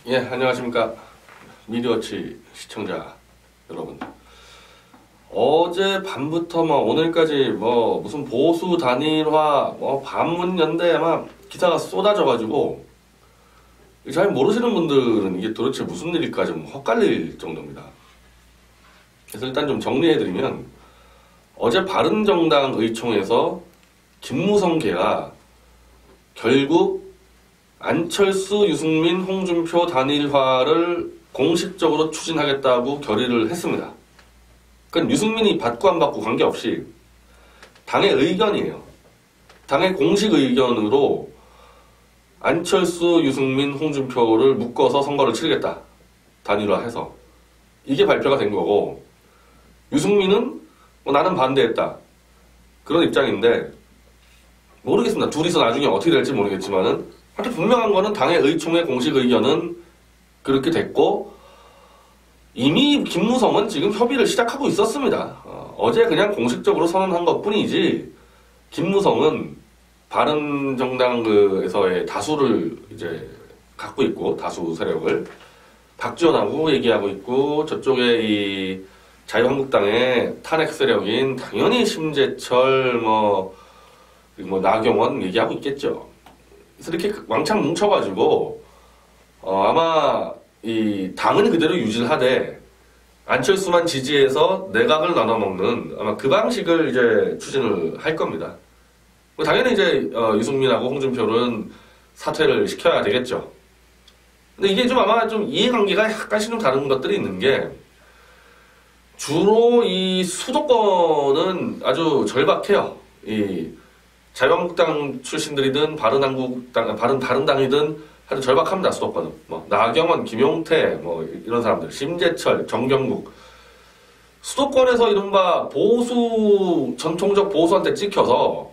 예, 안녕하십니까. 미디어치 시청자 여러분. 어제 밤부터 오늘까지 무슨 보수 단일화, 반문연대 아마 기사가 쏟아져가지고 잘 모르시는 분들은 이게 도대체 무슨 일일까 좀 헛갈릴 정도입니다. 그래서 일단 좀 정리해드리면 어제 바른정당 의총에서 김무성계가 결국 안철수, 유승민, 홍준표 단일화를 공식적으로 추진하겠다고 결의를 했습니다. 그건 유승민이 받고 안 받고 관계없이 당의 의견이에요. 당의 공식 의견으로 안철수, 유승민, 홍준표를 묶어서 선거를 치르겠다. 단일화해서. 이게 발표가 된 거고, 유승민은 나는 반대했다. 그런 입장인데 모르겠습니다. 둘이서 나중에 어떻게 될지 모르겠지만은 하여튼 분명한 거는 당의 의총의 공식 의견은 그렇게 됐고, 이미 김무성은 지금 협의를 시작하고 있었습니다. 어제 그냥 공식적으로 선언한 것 뿐이지, 김무성은 바른정당에서의 다수를 이제 갖고 있고, 다수 세력을 박지원하고 얘기하고 있고, 저쪽에 이 자유한국당의 탄핵 세력인 당연히 심재철, 나경원 얘기하고 있겠죠. 그래서 이렇게 왕창 뭉쳐가지고 아마 이 당은 그대로 유지를 하되 안철수만 지지해서 내각을 나눠먹는 아마 그 방식을 이제 추진을 할 겁니다. 당연히 이제 유승민하고 홍준표는 사퇴를 시켜야 되겠죠. 근데 이게 좀 아마 좀 이해관계가 약간씩 좀 다른 것들이 있는 게, 주로 이 수도권은 아주 절박해요. 이 자유한국당 출신들이든 바른당이든 하여튼 절박합니다. 수도권은. 나경원, 김용태, 이런 사람들, 심재철, 정경국. 수도권에서 이른바 보수, 전통적 보수한테 찍혀서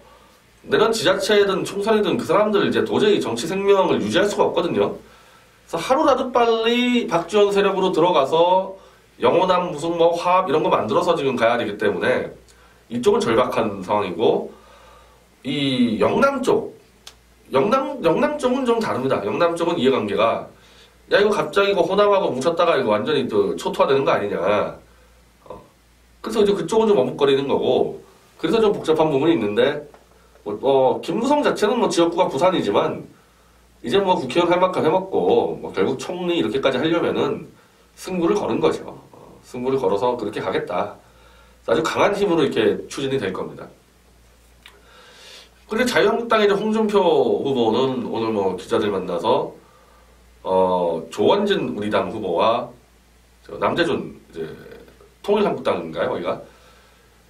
내년 지자체든 총선이든 그 사람들 이제 도저히 정치 생명을 유지할 수가 없거든요. 그래서 하루라도 빨리 박지원 세력으로 들어가서 영원한 무슨 화합 이런 거 만들어서 지금 가야 되기 때문에 이쪽은 절박한 상황이고, 이 영남 쪽은 좀 다릅니다. 영남 쪽은 이해관계가, 야, 이거 갑자기 이거 호남하고 뭉쳤다가 이거 완전히 또 초토화되는 거 아니냐. 그래서 이제 그쪽은 좀 머뭇거리는 거고, 그래서 좀 복잡한 부분이 있는데, 김무성 자체는 지역구가 부산이지만, 이제 국회의원 할 만큼 해먹고, 결국 총리 이렇게까지 하려면은 승부를 거는 거죠. 승부를 걸어서 그렇게 가겠다. 아주 강한 힘으로 이렇게 추진이 될 겁니다. 근데 자유한국당의 홍준표 후보는 오늘 기자들 만나서 조원진 우리 당 후보와 남재준 이제 통일한국당인가요, 거기가?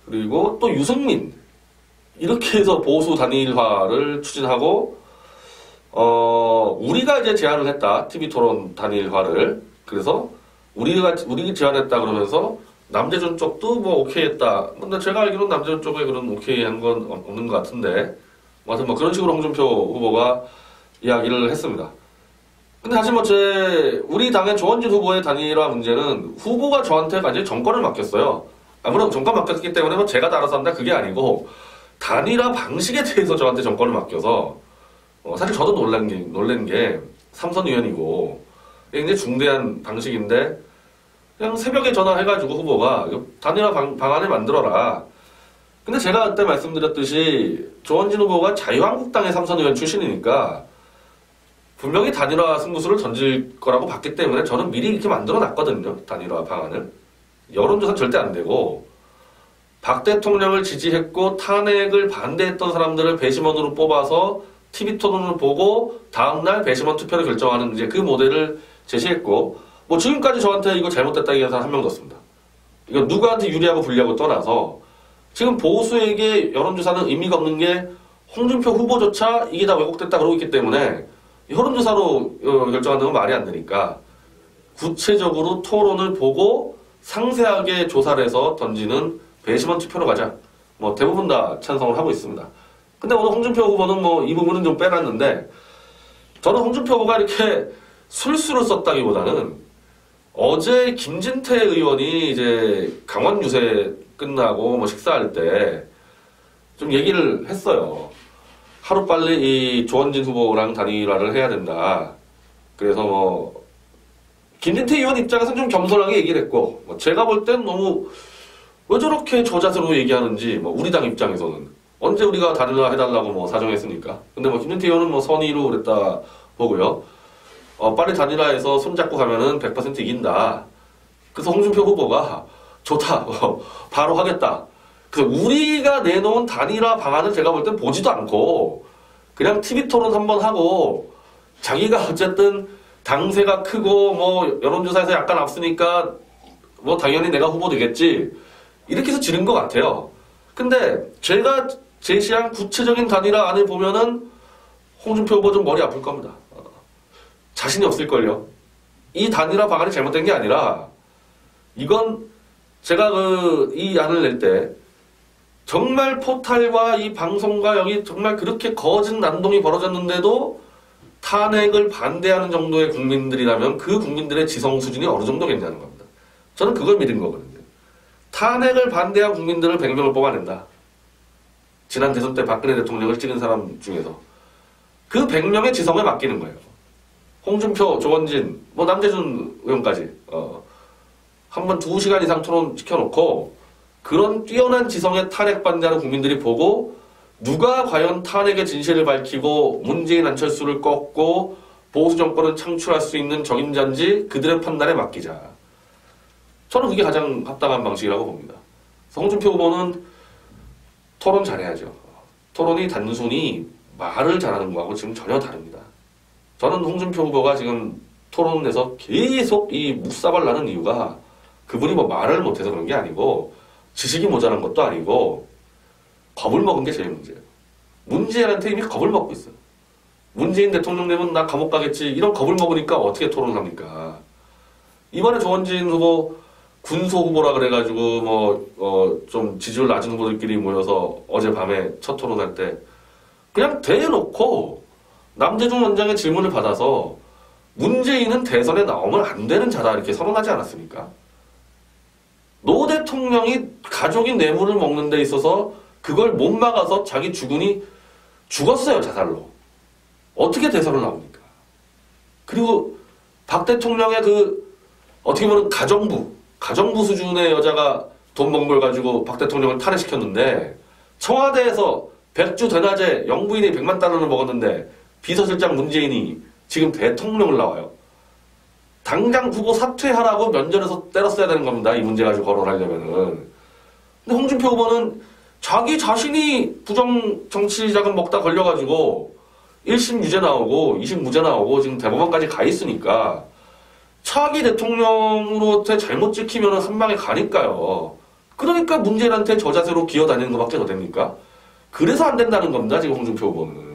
그리고 또 유승민, 이렇게 해서 보수 단일화를 추진하고, 우리가 이제 제안을 했다. TV 토론 단일화를. 그래서 우리가 제안했다 그러면서 남재준 쪽도 오케이 했다. 근데 제가 알기로는 남재준 쪽에 그런 오케이 한 건 없는 것 같은데, 하여튼 그런 식으로 홍준표 후보가 이야기를 했습니다. 근데 사실 우리 당의 조원진 후보의 단일화 문제는 후보가 저한테 완전히 정권을 맡겼어요. 물론 정권 맡겼기 때문에 제가 다 알아서 한다 그게 아니고, 단일화 방식에 대해서 저한테 정권을 맡겨서, 사실 저도 놀란 게 삼선 의원이고 굉장히 중대한 방식인데, 그냥 새벽에 전화해가지고 후보가 단일화 방안을 만들어라. 근데 제가 그때 말씀드렸듯이 조원진 후보가 자유한국당의 삼선 의원 출신이니까 분명히 단일화 승부수를 던질 거라고 봤기 때문에 저는 미리 이렇게 만들어 놨거든요. 단일화 방안을. 여론조사는 절대 안 되고, 박 대통령을 지지했고 탄핵을 반대했던 사람들을 배심원으로 뽑아서 TV 토론을 보고 다음날 배심원 투표를 결정하는 이제 그 모델을 제시했고, 지금까지 저한테 이거 잘못됐다 얘기하는 사람 한 명도 없습니다. 이거 누구한테 유리하고 불리하고 떠나서 지금 보수에게 여론조사는 의미가 없는 게, 홍준표 후보조차 이게 다 왜곡됐다 그러고 있기 때문에 여론조사로 결정하는 건 말이 안 되니까 구체적으로 토론을 보고 상세하게 조사를 해서 던지는 배심원 투표로 가자. 대부분 다 찬성을 하고 있습니다. 근데 오늘 홍준표 후보는 이 부분은 좀 빼놨는데, 저는 홍준표 후보가 이렇게 술수를 썼다기보다는 어제 김진태 의원이 이제 강원 유세 끝나고 식사할 때 좀 얘기를 했어요. 하루빨리 이 조원진 후보랑 단일화를 해야 된다. 그래서 김진태 의원 입장에서는 좀 겸손하게 얘기를 했고, 제가 볼 땐 너무 왜 저렇게 저자세로 얘기하는지, 우리 당 입장에서는 언제 우리가 단일화 해달라고 사정했습니까? 근데 김진태 의원은 선의로 그랬다 보고요. 빨리 단일화해서 손잡고 가면은 100% 이긴다. 그래서 홍준표 후보가 좋다. 바로 하겠다. 그래서 우리가 내놓은 단일화 방안을 제가 볼 땐 보지도 않고 그냥 TV 토론 한번 하고 자기가 어쨌든 당세가 크고 여론조사에서 약간 앞서니까 당연히 내가 후보 되겠지. 이렇게 해서 지른 것 같아요. 근데 제가 제시한 구체적인 단일화 안을 보면은 홍준표 후보 좀 머리 아플 겁니다. 자신이 없을걸요. 이 단일화 방안이 잘못된 게 아니라 이건 제가 이 안을 낼 때 정말 포탈과 이 방송과 여기 정말 그렇게 거짓 난동이 벌어졌는데도 탄핵을 반대하는 정도의 국민들이라면 그 국민들의 지성 수준이 어느 정도겠냐는 겁니다. 저는 그걸 믿은 거거든요. 탄핵을 반대한 국민들을 100명을 뽑아낸다. 지난 대선 때 박근혜 대통령을 찍은 사람 중에서 그 100명의 지성에 맡기는 거예요. 홍준표, 조원진, 남재준 의원까지 한번 2시간 이상 토론 시켜놓고 그런 뛰어난 지성의 탄핵 반대하는 국민들이 보고 누가 과연 탄핵의 진실을 밝히고 문재인 안철수를 꺾고 보수 정권을 창출할 수 있는 적임자인지 그들의 판단에 맡기자. 저는 그게 가장 합당한 방식이라고 봅니다. 홍준표 후보는 토론 잘해야죠. 토론이 단순히 말을 잘하는 거하고 지금 전혀 다릅니다. 저는 홍준표 후보가 지금 토론에서 계속 이 묵사발 나는 이유가 그분이 말을 못해서 그런 게 아니고 지식이 모자란 것도 아니고 겁을 먹은 게 제일 문제예요. 문재인한테 이미 겁을 먹고 있어요. 문재인 대통령 되면 나 감옥 가겠지 이런 겁을 먹으니까 어떻게 토론을 합니까? 이번에 조원진 후보 군소 후보라 그래가지고 좀 지지율 낮은 후보들끼리 모여서 어젯밤에 첫 토론할 때 그냥 대놓고 남재준 원장의 질문을 받아서 문재인은 대선에 나오면 안 되는 자다 이렇게 선언하지 않았습니까? 노 대통령이 가족이 뇌물을 먹는 데 있어서 그걸 못 막아서 자기 주군이 죽었어요, 자살로. 어떻게 대선을 나옵니까? 그리고 박 대통령의 어떻게 보면 가정부 수준의 여자가 돈 번 걸 가지고 박 대통령을 탄핵시켰는데 청와대에서 백주 대낮에 영부인이 100만 달러를 먹었는데 비서실장 문재인이 지금 대통령을 나와요. 당장 후보 사퇴하라고 면전에서 때렸어야 되는 겁니다. 이 문제 가지고 거론하려면은. 근데 홍준표 후보는 자기 자신이 부정정치자금 먹다 걸려가지고 1심 유죄 나오고 2심 무죄 나오고 지금 대법원까지 가 있으니까 차기 대통령으로부터 잘못 찍히면 한 방에 가니까요. 그러니까 문재인한테 저 자세로 기어다니는 것밖에 더 됩니까? 그래서 안 된다는 겁니다. 지금 홍준표 후보는.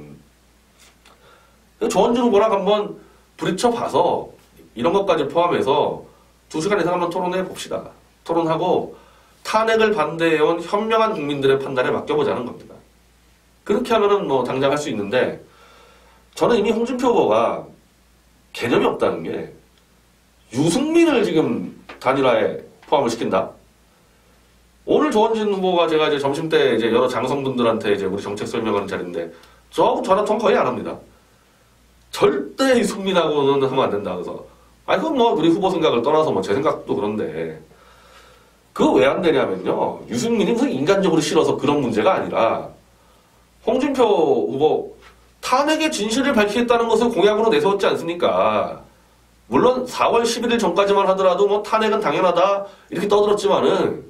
조원진 후보랑 한번 부딪혀봐서 이런 것까지 포함해서 2시간 이상 한번 토론해 봅시다. 토론하고 탄핵을 반대해온 현명한 국민들의 판단에 맡겨보자는 겁니다. 그렇게 하면은 당장 할 수 있는데 저는 이미 홍준표 후보가 개념이 없다는 게 유승민을 지금 단일화에 포함을 시킨다. 오늘 조원진 후보가 제가 이제 점심 때 이제 여러 장성분들한테 이제 우리 정책 설명하는 자리인데 저하고 전화 통화 거의 안 합니다. 절대 유승민하고는 하면 안 된다. 그래서 그건 우리 후보 생각을 떠나서 제 생각도 그런데 그거 왜 안 되냐면요. 유승민이 무슨 인간적으로 싫어서 그런 문제가 아니라 홍준표 후보 탄핵의 진실을 밝히겠다는 것을 공약으로 내세웠지 않습니까? 물론 4월 11일 전까지만 하더라도 탄핵은 당연하다 이렇게 떠들었지만은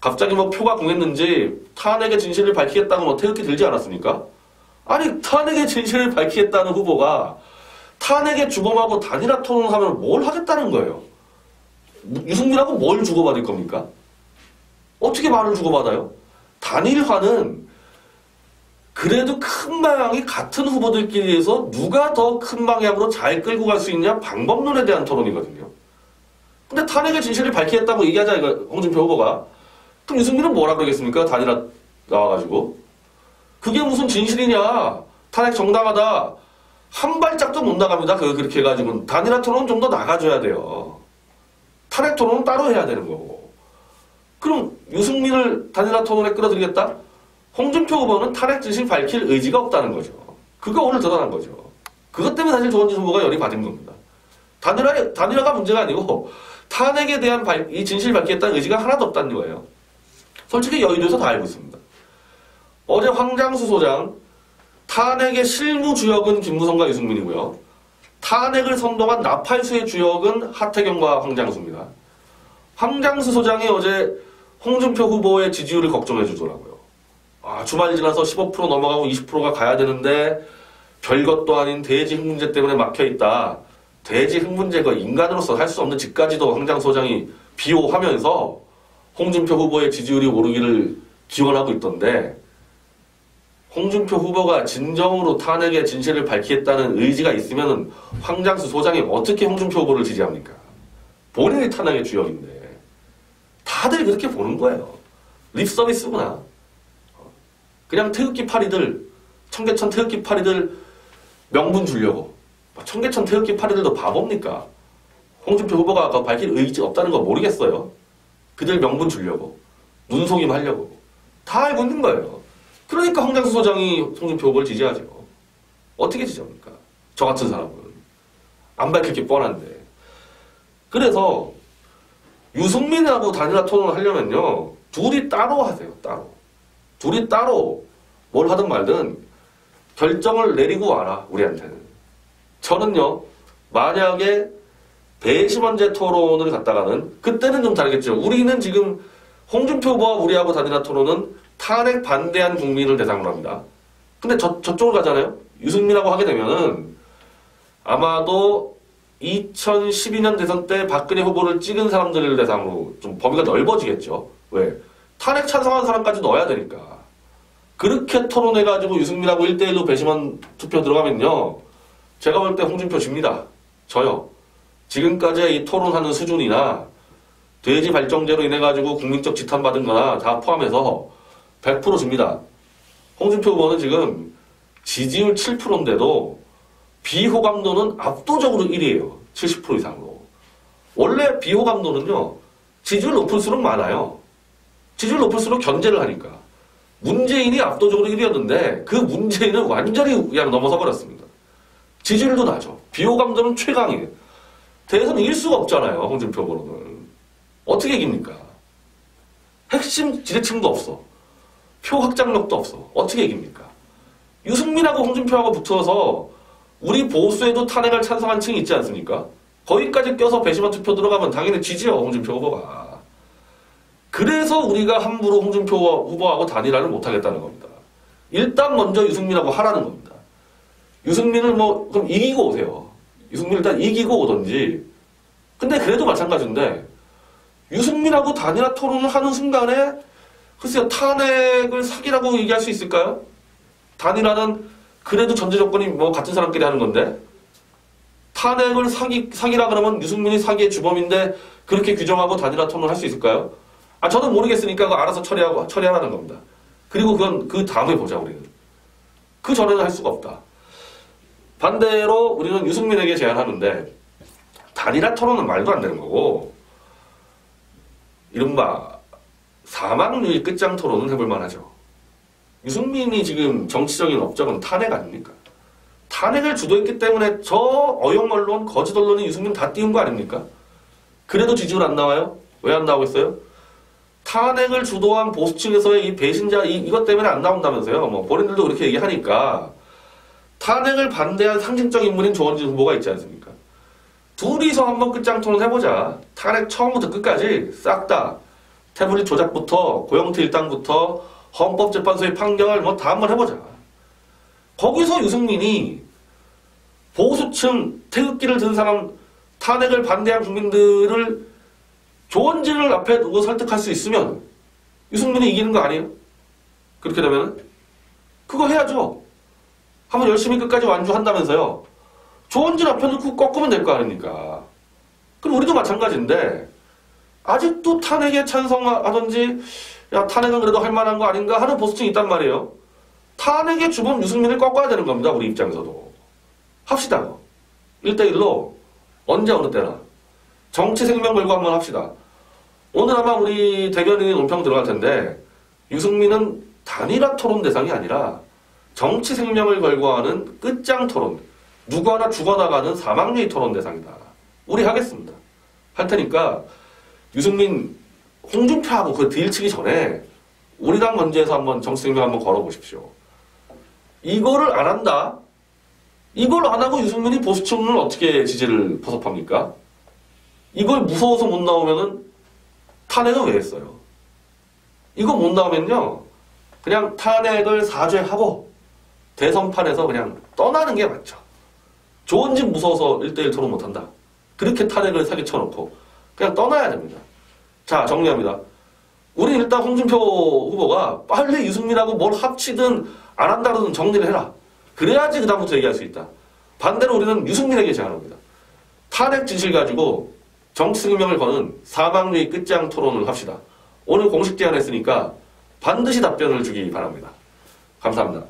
갑자기 표가 공했는지 탄핵의 진실을 밝히겠다고 태극기 들지 않았습니까? 아니 탄핵의 진실을 밝히겠다는 후보가 탄핵의 주범하고 단일화 토론하면 뭘 하겠다는 거예요? 유승민하고 뭘 주고받을 겁니까? 어떻게 말을 주고받아요? 단일화는 그래도 큰 방향이 같은 후보들끼리에서 누가 더 큰 방향으로 잘 끌고 갈 수 있냐 방법론에 대한 토론이거든요. 근데 탄핵의 진실을 밝히겠다고 얘기하자 이거 홍준표 후보가 그럼 유승민은 뭐라 그러겠습니까? 단일화 나와가지고 그게 무슨 진실이냐 탄핵 정당하다 한 발짝도 못 나갑니다. 그렇게 해가지고 단일화 토론은 좀 더 나가줘야 돼요. 탄핵 토론은 따로 해야 되는 거고. 그럼 유승민을 단일화 토론에 끌어들이겠다? 홍준표 후보는 탄핵 진실 밝힐 의지가 없다는 거죠. 그거 오늘 드러난 거죠. 그것 때문에 사실 조원진 후보가 열이 받은 겁니다. 단일화가 문제가 아니고 탄핵에 대한 이 진실을 밝히겠다는 의지가 하나도 없다는 거예요. 솔직히 여의도에서 다 알고 있습니다. 어제 황장수 소장 탄핵의 실무 주역은 김무성과 유승민이고요. 탄핵을 선동한 나팔수의 주역은 하태경과 황장수입니다. 황장수 소장이 어제 홍준표 후보의 지지율을 걱정해 주더라고요. 주말이 지나서 15% 넘어가고 20%가 가야 되는데 별것도 아닌 대지 흙 문제 때문에 막혀있다. 대지 흙 문제가 인간으로서 할 수 없는 짓까지도 황장수 소장이 비호하면서 홍준표 후보의 지지율이 오르기를 기원하고 있던데, 홍준표 후보가 진정으로 탄핵의 진실을 밝히겠다는 의지가 있으면 황장수 소장이 어떻게 홍준표 후보를 지지합니까? 본인이 탄핵의 주역인데. 다들 그렇게 보는 거예요. 립서비스구나. 그냥 태극기 파리들, 청계천 태극기 파리들 명분 주려고. 청계천 태극기 파리들도 바보입니까? 홍준표 후보가 아까 밝힐 의지 없다는 거 모르겠어요. 그들 명분 주려고. 눈속임 하려고. 다 알고 있는 거예요. 그러니까 황장수 소장이 홍준표 후보를 지지하죠. 어떻게 지지합니까? 저 같은 사람은. 안 밝힐 게 뻔한데. 그래서 유승민하고 단일화 토론을 하려면요. 둘이 따로 하세요. 따로. 둘이 따로 뭘 하든 말든 결정을 내리고 와라. 우리한테는. 저는요. 만약에 배심원제 토론을 갖다가는 그때는 좀 다르겠죠. 우리는 지금 홍준표 후보와 우리하고 단일화 토론은 탄핵 반대한 국민을 대상으로 합니다. 근데 저쪽으로 가잖아요. 유승민하고 하게 되면은 아마도 2012년 대선 때 박근혜 후보를 찍은 사람들을 대상으로 좀 범위가 넓어지겠죠. 왜? 탄핵 찬성한 사람까지 넣어야 되니까. 그렇게 토론해가지고 유승민하고 1대1로 배심원 투표 들어가면요. 제가 볼 때 홍준표 집니다. 저요. 지금까지의 이 토론하는 수준이나 돼지 발정제로 인해가지고 국민적 지탄받은 거나 다 포함해서 100% 집니다. 홍준표 후보는 지금 지지율 7%인데도 비호감도는 압도적으로 1위에요. 70% 이상으로. 원래 비호감도는요. 지지율 높을수록 많아요. 지지율 높을수록 견제를 하니까. 문재인이 압도적으로 1위였는데 그 문재인은 완전히 그냥 넘어서 버렸습니다. 지지율도 나죠. 비호감도는 최강이에요. 대선 이길 수가 없잖아요. 홍준표 후보는. 어떻게 이깁니까? 핵심 지지층도 없어. 표 확장력도 없어. 어떻게 이깁니까? 유승민하고 홍준표하고 붙어서 우리 보수에도 탄핵을 찬성한 층이 있지 않습니까? 거기까지 껴서 배심원 투표 들어가면 당연히 지지요. 홍준표 후보가. 그래서 우리가 함부로 홍준표 후보하고 단일화를 못하겠다는 겁니다. 일단 먼저 유승민하고 하라는 겁니다. 유승민을 그럼 이기고 오세요. 유승민 일단 이기고 오던지. 근데 그래도 마찬가지인데 유승민하고 단일화 토론을 하는 순간에 글쎄요. 탄핵을 사기라고 얘기할 수 있을까요? 단일화는 그래도 전제 조건이 같은 사람끼리 하는 건데 탄핵을 사기라 그러면 유승민이 사기의 주범인데 그렇게 규정하고 단일화 토론을 할 수 있을까요? 저는 모르겠으니까 그거 알아서 처리하라는 겁니다. 그리고 그건 그 다음에 보자 우리는. 그 전에는 할 수가 없다. 반대로 우리는 유승민에게 제안하는데 단일화 토론은 말도 안 되는 거고 이른바 사망률 끝장 토론은 해볼 만하죠. 유승민이 지금 정치적인 업적은 탄핵 아닙니까? 탄핵을 주도했기 때문에 저 어용 언론, 거짓 언론이 유승민 다 띄운 거 아닙니까? 그래도 지지율 안 나와요? 왜 안 나오고 있어요? 탄핵을 주도한 보수층에서의 이 배신자 이것 때문에 안 나온다면서요. 본인들도 그렇게 얘기하니까 탄핵을 반대한 상징적 인물인 조원진 후보가 있지 않습니까? 둘이서 한번 끝장 토론 해보자. 탄핵 처음부터 끝까지 싹 다 태블릿 조작부터 고영태 일당부터 헌법재판소의 판결 다 한번 해보자. 거기서 유승민이 보수층 태극기를 든 사람 탄핵을 반대한 국민들을 조원진을 앞에 두고 설득할 수 있으면 유승민이 이기는 거 아니에요? 그렇게 되면 그거 해야죠. 한번 열심히 끝까지 완주한다면서요. 조원진 앞에 놓고 꺾으면 될 거 아닙니까? 그럼 우리도 마찬가지인데 아직도 탄핵에 찬성하든지 야 탄핵은 그래도 할 만한 거 아닌가 하는 보수층이 있단 말이에요. 탄핵의 주범 유승민을 꺾어야 되는 겁니다. 우리 입장에서도. 합시다. 1대1로 언제 어느 때나 정치 생명 걸고 한번 합시다. 오늘 아마 우리 대변인이 논평 들어갈 텐데 유승민은 단일화 토론 대상이 아니라 정치 생명을 걸고 하는 끝장 토론, 누구 하나 죽어나가는 사망률 토론 대상이다. 우리 하겠습니다. 할 테니까 유승민, 홍준표하고 그 딜 치기 전에 우리 당 먼저에서 한번 정치생명 한번 걸어보십시오. 이거를 안 한다? 이걸 안 하고 유승민이 보수층을 어떻게 지지를 포섭합니까? 이걸 무서워서 못 나오면은 탄핵은 왜 했어요? 이거 못 나오면요, 그냥 탄핵을 사죄하고 대선판에서 그냥 떠나는 게 맞죠. 좋은 집 무서워서 1대1 토론 못한다. 그렇게 탄핵을 사기쳐놓고 그냥 떠나야 됩니다. 자, 정리합니다. 우리 일단 홍준표 후보가 빨리 유승민하고 뭘 합치든 안 한다든 정리를 해라. 그래야지 그 다음부터 얘기할 수 있다. 반대로 우리는 유승민에게 제안합니다. 탄핵 진실 가지고 정치 생명을 거는 사망유의 끝장 토론을 합시다. 오늘 공식 제안했으니까 반드시 답변을 주기 바랍니다. 감사합니다.